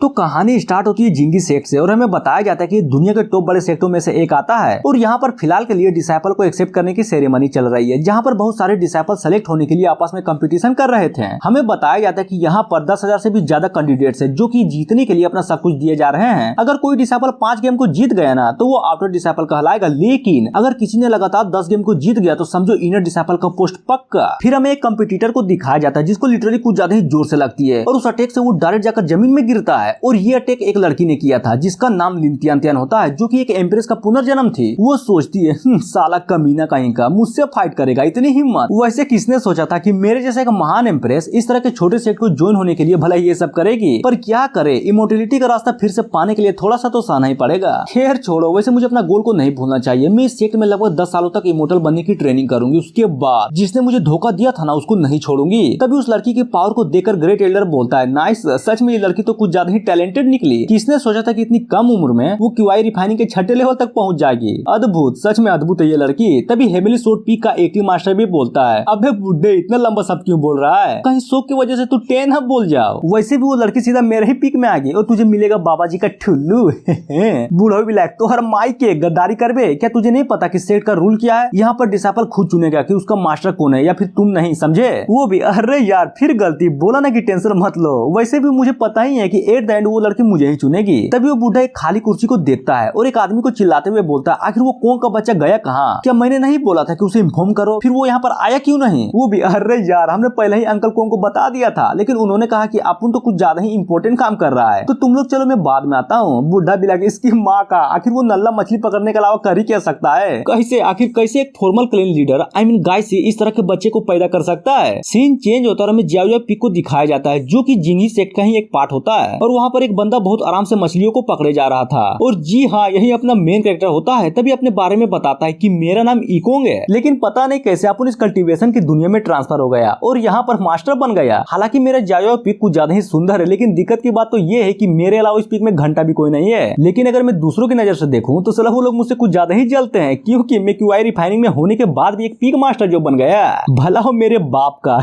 तो कहानी स्टार्ट होती है जिंगी सेक्ट से और हमें बताया जाता है कि दुनिया के टॉप बड़े सेक्टों में से एक आता है और यहाँ पर फिलहाल के लिए डिसाइपल को एक्सेप्ट करने की सेरेमनी चल रही है, जहाँ पर बहुत सारे डिसाइपल सेलेक्ट होने के लिए आपस में कंपटीशन कर रहे थे। हमें बताया जाता है कि यहाँ पर 10,000 से भी ज्यादा कैंडिडेट्स है जो कि जीतने के लिए अपना सब कुछ दिए जा रहे हैं। अगर कोई डिसाइपल 5 गेम को जीत गया ना तो वो आउटर डिसाइपल कहलाएगा, लेकिन अगर किसी ने लगातार 10 गेम को जीत गया तो समझो इनर डिसाइपल का पोस्ट पक्का। फिर हमें एक कंपटीटर को दिखाया जाता है जिसको लिटरली कुछ ज्यादा ही जोर से लगती है और उस अटैक से वो डायरेक्ट जाकर जमीन में गिरता है। और ये अटैक एक लड़की ने किया था जिसका नाम लिन तियान होता है, जो कि एक एम्प्रेस का पुनर्जन्म थी। वो सोचती है साला कमीना कहीं का मुझसे फाइट करेगा, इतनी हिम्मत। वैसे किसने सोचा था कि मेरे जैसा एक महान एम्प्रेस इस तरह के छोटे सेट को ज्वाइन होने के लिए भला ये सब करेगी। पर क्या करे, इमोर्टैलिटी का रास्ता फिर से पाने के लिए थोड़ा सा तो सहना ही पड़ेगा। खैर छोड़ो, वैसे मुझे अपना गोल को नहीं भूलना चाहिए। मैं इस सेक्ट में लगभग 10 सालों तक इमोर्टल बनने की ट्रेनिंग करूंगी। उसके बाद जिसने मुझे धोखा दिया था ना उसको नहीं छोड़ूंगी। तभी उस लड़की की पावर को देखकर ग्रेट एल्डर बोलता है, नाइस, सच में ये लड़की तो कुछ ज्यादा ही टैलेंटेड निकली। किसने सोचा था कि इतनी कम उम्र में वो क्यूआई रिफाइनिंग के छठे लेवल तक पहुंच जाएगी। अद्भुत, सच में अद्भुत है ये लड़की। तभी हेमिली सोड पीक का एक्टिव मास्टर भी बोलता है, अबे बुड्ढे इतना लंबा सब क्यों बोल रहा है, कहीं शौक की वजह से तू 10 हब बोल जाओ। वैसे भी वो लड़की सीधा मेरे ही पीक में आ गई और तुझे मिलेगा बाबा जी का ठुल्लू। बूढ़ा भी लायक तो हर माई के गद्दारी करबे। क्या तुझे नहीं पता कि सेट का रूल क्या है? यहाँ पर डिसाइपल खुद चुनेगा कि उसका मास्टर कौन है या फिर तुम नहीं, समझे? वो भी अरे यार फिर गलती, बोला ना कि टेंशन मत लो। वैसे भी मुझे पता ही है कि एट द एंड वो लड़की मुझे ही चुनेगी। तभी वो बूढ़ा एक खाली कुर्सी को देखता है और एक आदमी को चिल्लाते हुए बोलता है, आखिर वो कौन का बच्चा गया कहाँ? क्या मैंने नहीं बोला था कि उसे इन्फॉर्म करो? फिर वो यहाँ पर आया क्यों नहीं? वो भी अरे यार हमने पहले ही अंकल कौन को बता दिया था, लेकिन उन्होंने कहा कि अपन तो कुछ ज्यादा ही इंपॉर्टेंट काम कर रहा है, तो तुम लोग चलो मैं बाद में आता हूँ। बूढ़ा भी लगे इसकी माँ का, आखिर वो नल्ला मछली पकड़ने के अलावा कर ही क्या सकता है? कैसे एक formal clean leader I mean guy से इस तरह के बच्चे को पैदा कर सकता है? सीन चेंज होता है और हमें जियाओ पिक को दिखाया जाता है जो कि जिंगी सेक्ट का ही एक पार्ट होता है और वहाँ पर एक बंदा बहुत आराम से मछलियों को पकड़े जा रहा था और जी हाँ यही अपना मेन कैरेक्टर होता है। तभी अपने बारे में बताता है कि मेरा नाम इकोंग है, लेकिन पता नहीं कैसे अपन इस कल्टीवेशन की दुनिया में ट्रांसफर हो गया और यहाँ पर मास्टर बन गया। हालांकि मेरा जियाओ पिक कुछ ज्यादा ही सुंदर है, लेकिन दिक्कत की बात तो ये है कि मेरे अलावा इस पिक में घंटा भी कोई नहीं है। लेकिन अगर मैं दूसरों की नजर से देखूं तो सलाह वो लोग मुझसे कुछ ज्यादा ही जलते हैं, क्योंकि मैं क्यूआई रिफाइनिंग में होने के बाद भी एक पिक मास्टर जो बन गया, भला हो मेरे बाप का।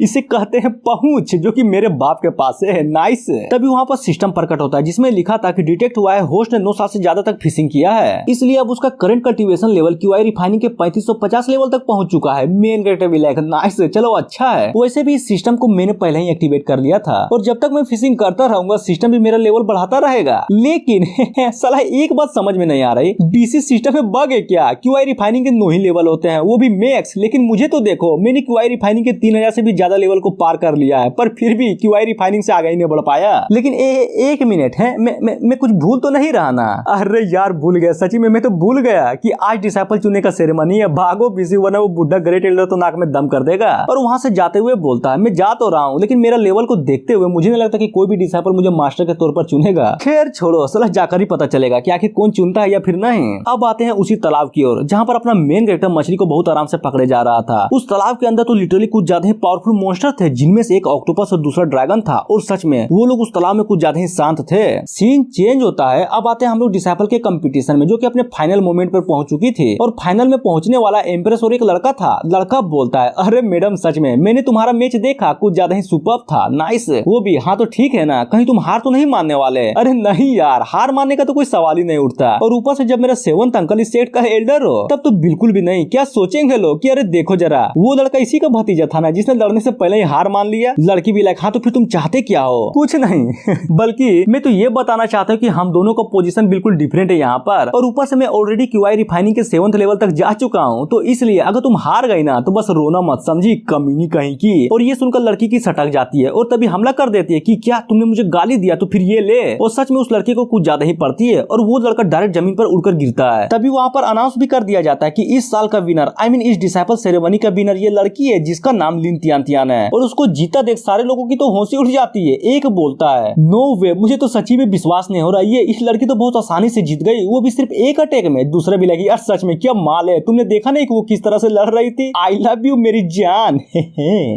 इसे कहते हैं पहुंच, जो कि मेरे बाप के पास है। नाइस। तभी वहाँ पर सिस्टम प्रकट होता है जिसमें लिखा था कि डिटेक्ट हुआ है होस्ट ने 9 साल से ज्यादा तक फिशिंग किया है, इसलिए अब उसका current cultivation level QI refining के 3550 लेवल तक पहुंच चुका है। मेन कैरेक्टर भी लाइक नाइस, चलो अच्छा है। वैसे भी इस सिस्टम को मैंने पहले ही एक्टिवेट कर लिया था और जब तक मैं फिशिंग करता रहूंगा सिस्टम भी मेरा लेवल बढ़ाता रहेगा। लेकिन साला एक बात समझ में नहीं आ रही, बीसी सिस्टम में बग है क्या? क्यूआई रिफाइनिंग के 9 ही लेवल होते हैं, वो भी मैक्स। लेकिन मुझे तो देखो, मैंने क्यूआई रिफाइनिंग के 3000 से भी ज्यादा लेवल को पार कर लिया है, पर फिर भी क्यूआई रिफाइनिंग से आगे ही नहीं बढ़ पाया। लेकिन एक मिनट है, मैं कुछ भूल तो नहीं रहा ना? अरे यार भूल गया, सच्ची में मैं तो भूल गया कि आज डिसाइपल चुनने का सेरेमनी है। भागो बिजी, वरना वो बुढ़ा ग्रेट एल्डर तो नाक में दम कर देगा। और वहां से जाते हुए बोलता है, मैं जा तो रहा हूँ लेकिन मेरा लेवल को देखते हुए मुझे नहीं लगता कि कोई भी डिसाइपल मुझे मास्टर के तौर पर चुनेगा। खैर छोड़ो, सलाह जाकर ही पता चलेगा कि आखिर कौन चुनता है या फिर नहीं। अब आते हैं उसी तालाब की ओर जहाँ पर अपना मेन कैरेक्टर मछली को बहुत आराम से पकड़े जा रहा था। उस तालाब के अंदर तो लिटरली कुछ ज्यादा ही पावरफुल मॉन्स्टर थे, जिनमें से एक ऑक्टोपस और दूसरा ड्रैगन था और सच में वो लोग उस तालाब में कुछ ज्यादा ही शांत थे। सीन चेंज होता है, अब आते हैं हम लोग डिसाइपल के कंपटीशन में, जो कि अपने फाइनल मोमेंट पर पहुंच चुकी थी और फाइनल में पहुंचने वाला एम्प्रेस और एक लड़का था। लड़का बोलता है, अरे मैडम सच में मैंने तुम्हारा मैच देखा, कुछ ज्यादा ही सुपर्ब था। नाइस। वो भी हाँ तो ठीक है ना, कहीं तुम हार तो नहीं मानने वाले? अरे नहीं यार, हार मानने का तो कोई सवाल ही नहीं उठता। और ऊपर से जब मेरा 7th अंकल इस सेट का एल्डर हो तब तो बिल्कुल भी नहीं। क्या सोचेंगे लोग कि अरे देखो जरा, वो लड़का इसी का भतीजा था ना जिसने लड़ने से पहले ही हार मान लिया। लड़की भी लाइक, हाँ तो फिर तुम चाहते क्या हो? कुछ नहीं बल्कि मैं तो ये बताना चाहता हूँ कि हम दोनों का पोजीशन बिल्कुल डिफरेंट है यहाँ पर, और ऊपर से मैं ऑलरेडी क्यूआई रिफाइनिंग के 7th लेवल तक जा चुका हूँ। तो इसलिए अगर तुम हार गई ना तो बस रोना मत, समझी, कमीनी कहीं की। और ये सुनकर लड़की की सटक जाती है और तभी हमला कर देती है कि क्या तुमने मुझे गाली दिया तो फिर ये ले। और सच में उस लड़के को कुछ ज्यादा ही पड़ती है और वो लड़का डायरेक्ट जमीन पर उड़कर गिरता है। तभी वहाँ पर अनाउंस भी कर दिया जाता है कि इस साल का विनर आई मीन इस डिसाइपल सेरेमनी का विनर ये लड़की है जिसका नाम लिन तियान है। और उसको जीता देख सारे लोगों की तो होंशी उठ जाती है। एक बोलता है, नो वे, मुझे तो सच्ची में विश्वास नहीं हो रहा, ये इस लड़की तो बहुत आसानी से जीत गई, वो भी सिर्फ एक अटैक में। दूसरा भी लगी, यार सच में क्या माल है, तुमने देखा नहीं कि वो किस तरह से लड़ रही थी, आई लव यू मेरी जान।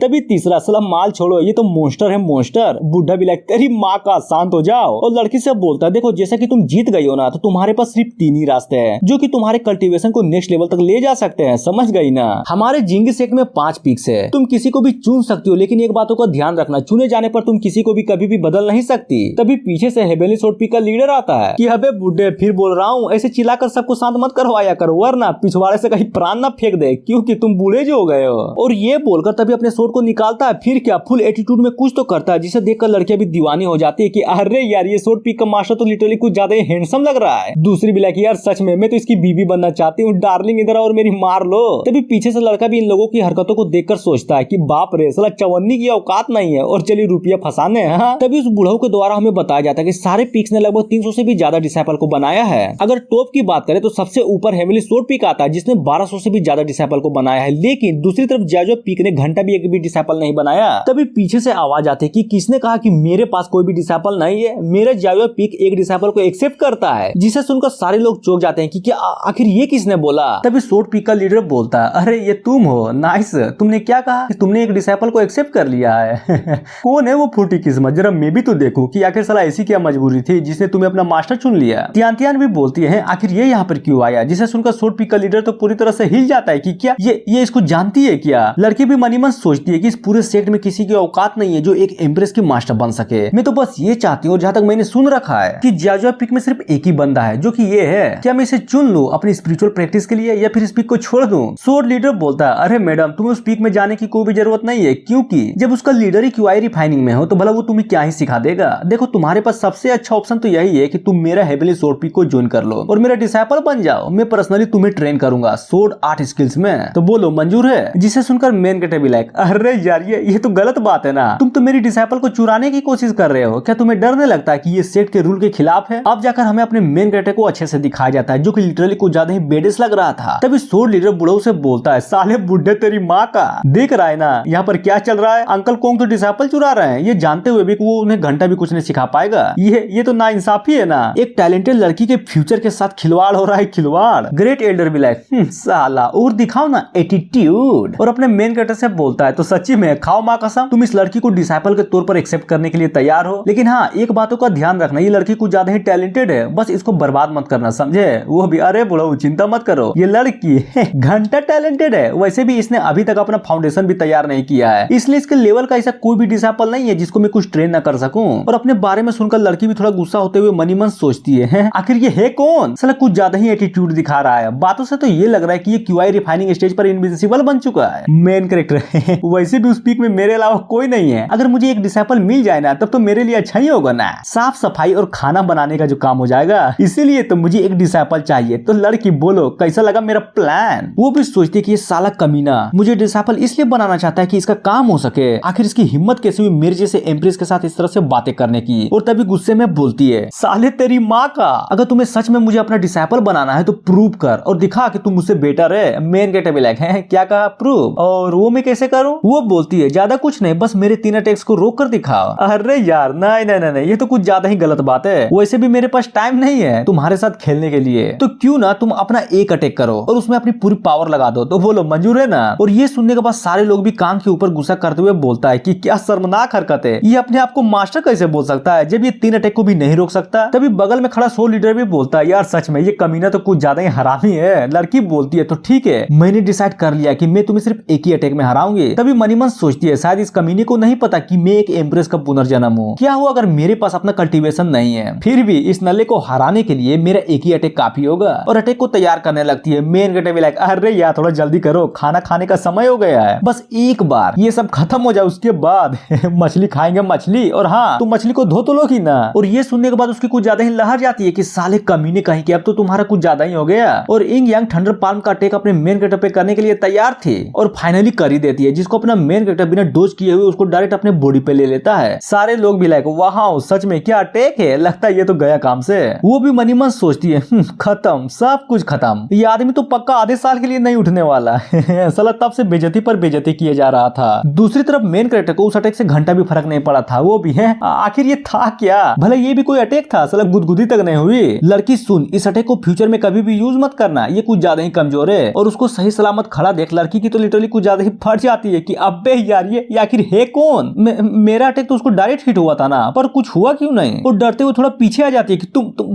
तभी तीसरा, साला माल छोड़ो, ये तो मॉन्स्टर है मॉन्स्टर। बुढ़ा भी लग, तेरी माँ का, शांत हो जाओ। और लड़की से बोलता है, देखो जैसा कि तुम जीत गई हो ना तो तुम्हारे पास सिर्फ 3 ही रास्ते हैं जो कि तुम्हारे कल्टीवेशन को नेक्स्ट लेवल तक ले जा सकते हैं, समझ गई ना? हमारे जिंगी सेक्ट में 5 पिक्स है, तुम किसी को भी चुन सकती हो, लेकिन एक बातों का ध्यान रखना, चुने जाने पर तुम किसी को भी कभी भी बदल नहीं सकती। तभी पीछे से हेवेनली स्वॉर्ड पीक का लीडर आता है कि अबे बुड्ढे, फिर बोल रहा हूँ, ऐसे चिल्लाकर सबको शांत मत करवाया करो, वरना पिछवाड़े से कहीं प्राण ना फेंक दे, क्योंकि तुम बूढ़े जो हो गए हो। और ये बोलकर तभी अपने स्वॉर्ड को निकालता है। फिर क्या फुल एटीट्यूड में कुछ तो करता है, जिसे देखकर लड़कियां भी दीवानी हो जाती है कि अरे यार ये स्वॉर्ड पीक का मास्टर तो लिटरली कुछ ज्यादा ही हैंडसम लग रहा है। दूसरी भी लाइक यार सच में मैं तो इसकी बीवी बनना चाहती हूँ, डार्लिंग इधर और मेरी मार लो। तभी पीछे से लड़का भी इन लोगों की हरकतों को देखकर सोचता है कि बाप रे, साला चवन्नी की औकात नहीं है और चली रुपया फंसाने। तभी उस बुढ़ऊ के द्वारा हमें बताया जाता है कि सारे पीक्स ने लगभग 300 से भी ज्यादा डिसाइपल को बनाया है। अगर टॉप की बात करें तो सबसे ऊपर हेवेनली स्वॉर्ड पीक आता है, जिसने 1200 से भी ज्यादा डिसाइपल को बनाया है। लेकिन दूसरी तरफ जाजो पीक ने घंटा भी एक भी डिसाइपल नहीं बनाया। तभी पीछे से आवाज आती है कि किसने कहा कि मेरे पास कोई भी डिसाइपल नहीं है। मेरा जाजो पीक एक डिसाइपल को एक्सेप्ट करता है, जिसे सुनकर सारे लोग चौंक जाते हैं कि क्या आखिर ये किसने बोला। तभी स्वॉर्ड पीक का लीडर बोलता है, अरे ये तुम हो, नाइस, तुमने क्या कहा कि तुमने एक डिसाइपल को एक्सेप्ट कर लिया है। कौन है वो फूटी किस्मत, जरा मैं भी तो देखूं कि आखिर साला ऐसी क्या मजबूरी थी जिसने तुम्हें अपना मास्टर चुन लिया। तियान भी बोलती है, आखिर ये यहाँ पर क्यों आया, जिसे सुनकर स्वॉर्ड पीक का लीडर तो पूरी तरह से हिल जाता है कि क्या ये इसको जानती है क्या। लड़की भी मनी मन सोचती है कि इस पूरे सेक्ट में किसी की औकात नहीं है जो एक एम्प्रेस की मास्टर बन सके। मैं तो बस ये चाहती हूँ, जहाँ तक मैंने सुन रखा है कि जाजो पीक में सिर्फ एक ही बंदा है जो कि ये है, क्या मैं इसे चुन लूं अपनी स्पिरिचुअल प्रैक्टिस के लिए या फिर इस पीक को छोड़ दूं। स्वॉर्ड लीडर बोलता है, अरे मैडम तुम्हें उस पीक में जाने की कोई भी जरूरत नहीं है, क्योंकि जब उसका लीडर ही क्यूआई रिफाइनिंग में हो तो भला वो तुम्हें क्या ही सिखा देगा। देखो तुम्हारे पास सबसे अच्छा ऑप्शन तो यही है कि तुम मेरा हेवेनली स्वॉर्ड पीक को ज्वाइन कर लो और मेरा डिसाइपल बन जाओ। मैं पर्सनली तुम्हें ट्रेन करूंगा स्वॉर्ड आर्ट स्किल्स में, तो बोलो मंजूर है। जिसे सुनकर मेन गेट भी लाइक, अरे यार ये तो गलत बात है ना, तुम तो मेरी डिसाइपल को चुराने की कोशिश कर रहे हो। क्या तुम्हें डर नहीं लगता है कि ये सेक्ट के रूल के खिलाफ है। अब जाकर हमें अपने मेन गेट को अच्छे से दिखाया जाता है, जो कि लिटरली कुछ ज्यादा ही बेडेस लग रहा था। तभी स्वॉर्ड लीडर बुढ़ऊ से बोलता है, साले बुढ़े तेरी माँ का, देख रहा है ना यहाँ पर क्या चल रहा है, अंकल कोंग तो डिसाइपल चुरा रहे हैं, ये जानते हुए भी कि वो उन्हें घंटा भी कुछ नहीं सिखा पाएगा। ये तो नाइंसाफी है ना, एक टैलेंटेड लड़की के फ्यूचर के साथ खिलवाड़ हो रहा है, खिलवाड़। ग्रेट एल्डर भी लाइक, साला और दिखाओ ना एटीट्यूड, और अपने मेन कैरेक्टर से बोलता है, तो सच्ची में खाओ माँ कसम, तुम इस लड़की को डिसाइपल के तौर पर एक्सेप्ट करने के लिए तैयार हो। लेकिन हाँ, एक बातों का ध्यान रखना, ये लड़की कुछ ज्यादा ही टैलेंटेड है, बस इसको बर्बाद मत करना, समझे। वो भी, अरे बुढ़ऊ चिंता मत करो, ये लड़की घंटा टैलेंटेड है। वैसे भी इसने अभी तक अपना फाउंडेशन भी तैयार नहीं किया है, इसलिए इसके लेवल का ऐसा कोई भी डिसाइपल नहीं है जिसको मैं कुछ ट्रेन न कर सकूं। और अपने बारे में सुनकर लड़की भी थोड़ा गुस्सा होते हुए मनी मन सोचती है, आखिर ये है कौन, साला कुछ ज्यादा ही एटीट्यूड दिखा रहा है। बातों से तो ये लग रहा है कि ये क्यूआई रिफाइनिंग स्टेज पर इनविजिबल बन चुका है। मेन कैरेक्टर वैसे भी उस पीक में मेरे अलावा कोई नहीं है। अगर मुझे एक डिसाइपल मिल जाए ना, तब तो मेरे लिए अच्छा ही होगा ना, साफ सफाई और खाना बनाने का जो काम हो जाएगा। इसीलिए तो मुझे एक डिसाइपल चाहिए। तो लड़की बोलो कैसा लगा मेरा प्लान। वो भी सोचती है कि ये साला कमीना मुझे डिसाइपल इसलिए बनाना चाहता है कि इसका काम हो सके। आखिर इसकी हिम्मत कैसे हुई मेरे जैसे एम्प्रेस के साथ इस तरह से बातें करने की। और तभी गुस्से में बोलती है, साले तेरी माँ का, अगर तुम्हें सच में मुझे अपना डिसाइपल बनाना है तो प्रूव कर और दिखा कि तुम मुझसे बेटर है। मेन गेट भी लाइक, है क्या कहा, प्रूव, और वो मैं कैसे करूं। वो बोलती है, ज्यादा कुछ नहीं, बस मेरे 3 अटैक्स को रोक कर दिखाओ। अरे यार नहीं, ये तो कुछ ज्यादा ही गलत बात है। वैसे भी मेरे पास टाइम नहीं है तुम्हारे साथ खेलने के लिए, तो क्यों ना तुम अपना एक अटैक करो और उसमें अपनी पूरी पावर लगा दो। तो बोलो मंजूर है ना। और ये सुनने के बाद सारे लोग भी कान के ऊपर गुस्सा करते हुए बोलता है कि क्या शर्मनाक हरकत है, ये अपने आप को मास्टर कैसे बोल सकता है जब ये 3 अटैक को भी नहीं रोक सकता। तभी बगल में खड़ा स्वॉर्ड लीडर भी बोलता है, यार सच में ये कमीना तो कुछ ज्यादा ही हरामी है। लड़की बोलती है, तो ठीक है, मैंने डिसाइड कर लिया कि मैं तुम्हें सिर्फ एक ही अटैक में हराऊंगी। तभी मनी मन सोचती है, शायद इस कमीने को नहीं पता कि मैं एक एम्प्रेस का पुनर्जन्म हूँ। क्या हुआ अगर मेरे पास अपना कल्टीवेशन नहीं है, फिर भी इस नल्ले को हराने के लिए मेरा एक ही अटैक काफी होगा। और अटैक को तैयार करने लगती है। मेन गेट भी लाइक, अरे यार थोड़ा जल्दी करो, खाना खाने का समय हो गया है, बस एक बार ये सब खत्म हो जाए उसके बाद मछली खाएंगे मछली। और हाँ, तुम मछली को धो तो लो ही ना। और ये सुनने के बाद उसकी कुछ ज्यादा ही लहर जाती है कि साले कमीने कहीं के, अब तो तुम्हारा कुछ ज्यादा ही हो गया। और इंग यांग थंडर पाल्म का अटैक अपने मेन गेट पे करने के लिए तैयार थी और फाइनली कर ही देती है, जिसको अपना मेन गेट बिना डोज किए हुए उसको डायरेक्ट अपने बॉडी पे ले लेता है। सारे लोग भी लाइक, वाह सच में क्या अटैक है, लगता है ये तो गया काम से। वो भी मनी मन सोचती है, खत्म, सब कुछ खत्म, ये आदमी तो पक्का आधे साल के लिए नहीं उठने वाला। साला तब से बेइज्जती पर बेइज्जती किए जा रहा था। दूसरी तरफ मेन कैरेक्टर को उस अटैक से घंटा भी फर्क नहीं पड़ा था। वो भी है, आखिर ये था क्या, भले ये भी कोई अटैक था, साला गुदगुदी तक नहीं हुई। लड़की सुन, इस अटैक को फ्यूचर में कभी भी यूज मत करना, ये कुछ ज्यादा ही कमजोर है। और उसको सही सलामत खड़ा देख लड़की की तो लिटरली कुछ ज्यादा ही फट जाती है कि अबे यार ये आखिर है कौन। मेरा अटैक तो उसको डायरेक्ट हिट हुआ था ना, पर कुछ हुआ क्यों नहीं। और डरते हुए थोड़ा पीछे आ जाती है कि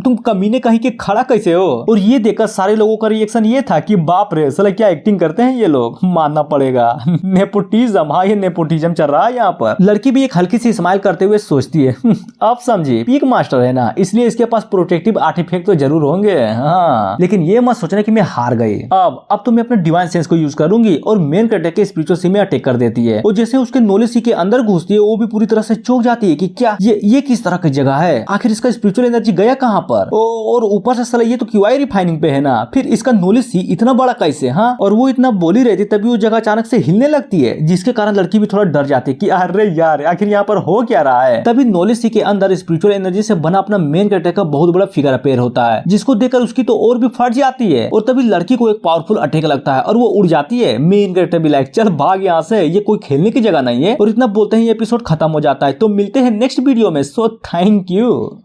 तुम कमीने कहीं के खड़ा कैसे हो। और ये देखकर सारे लोगों का रिएक्शन ये था कि बाप रे, साला क्या एक्टिंग करते हैं ये लोग, मानना पड़ेगा। नेपोटिज्म, हाँ ये नेपोटिज्म चल रहा है यहाँ पर। लड़की भी एक हल्की सी स्माइल करते हुए हुए सोचती है आप समझे पीक मास्टर है ना, इसलिए इसके पास प्रोटेक्टिव आर्टिफैक्ट तो जरूर होंगे। हाँ, लेकिन ये मत सोचना कि मैं हार गई। अब तो मैं अपने डिवाइन सेंस को यूज करूंगी और मेन कैरेक्टर के स्पिरिचुअल सी में अटैक कर देती है। और जैसे उसके नॉलेज सी के अंदर घुसती है वो भी पूरी तरह से चौंक जाती है कि क्या ये किस तरह की जगह है, आखिर इसका स्पिरिचुअल एनर्जी गया कहाँ पर। और ऊपर से साला ये तो क्यूआई रिफाइनिंग पे है ना, फिर इसका नॉलेज सी इतना बड़ा कैसे। हाँ, और वो इतना बोली रहती तभी वो जगह अचानक से हिलने लगती है, जिसके कारण लड़की भी थोड़ा डर जाती है कि अरे यार आखिर यहाँ पर हो क्या रहा है। तभी नॉलेज सी के अंदर स्पिरिचुअल एनर्जी से बना अपना मेन कैरेक्टर का बहुत बड़ा फिगर अपेयर होता है, जिसको देखकर उसकी तो और भी फट जाती है। और तभी लड़की को एक पावरफुल अटैक लगता है और वो उड़ जाती है। मेन कैरेक्टर भी लाइक चल भाग यहाँ से, ये कोई खेलने की जगह नहीं है। और इतना बोलते ही एपिसोड खत्म हो जाता है। तो मिलते हैं नेक्स्ट वीडियो में। So thank you.